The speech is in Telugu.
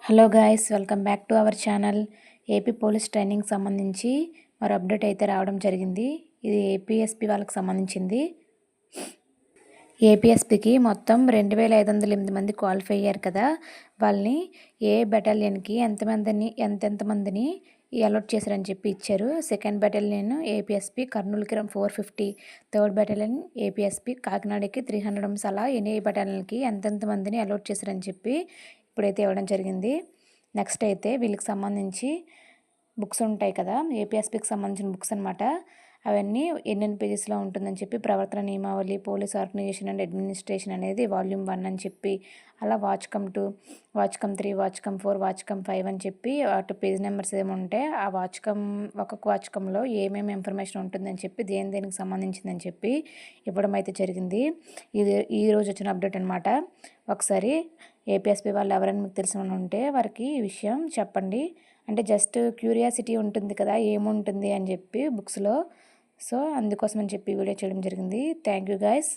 Hello guys, welcome back to our channel. AP police training సంబంధించి మరో అప్డేట్ అయితే రావడం జరిగింది. ఇది ఏపీఎస్పీ వాళ్ళకి సంబంధించింది. ఏపీఎస్పీకి మొత్తం 2508 మంది క్వాలిఫై అయ్యారు కదా. వాళ్ళని ఏ బెటాలియన్కి ఎంతెంతమందిని అలౌట్ చేశారని చెప్పి ఇచ్చారు. సెకండ్ బెటాలియన్ ఏపీఎస్పీ కర్నూలుకి 450, థర్డ్ బెటాలియన్ ఏపీఎస్పీ కాకినాడకి 300 అలా ఎన్ని బెటాలియన్కి ఎంతెంతమందిని అలౌట్ చేశారని చెప్పి ఇప్పుడైతే ఇవ్వడం జరిగింది. నెక్స్ట్ అయితే వీళ్ళకి సంబంధించి బుక్స్ ఉంటాయి కదా, ఏపీఎస్పీకి సంబంధించిన బుక్స్ అనమాట. అవన్నీ ఎన్నెన్ని పేజెస్లో ఉంటుందని చెప్పి ప్రవర్తన నియమావళి, పోలీస్ ఆర్గనైజేషన్ అండ్ అడ్మినిస్ట్రేషన్ అనేది వాల్యూమ్ 1 అని చెప్పి, అలా వాచ్కమ్ 2, వాచ్కమ్ 3, వాచ్కమ్ 4, వాచ్కమ్ 5 అని చెప్పి అటు పేజ్ నెంబర్స్ ఏముంటే ఆ ఒక్కొక్క వాచ్కంలో ఏమేమి ఇన్ఫర్మేషన్ ఉంటుందని చెప్పి దేనికి సంబంధించిందని చెప్పి ఇవ్వడం అయితే జరిగింది. ఇది ఈరోజు వచ్చిన అప్డేట్ అనమాట. ఒకసారి ఏపీఎస్పీ వాళ్ళు ఎవరైనా మీకు తెలిసిన ఉంటే వారికి ఈ విషయం చెప్పండి. అంటే జస్ట్ క్యూరియాసిటీ ఉంటుంది కదా, ఏముంటుంది అని చెప్పి బుక్స్లో. సో అందుకోసం అని చెప్పి వీడియో చేయడం జరిగింది. Thank you guys.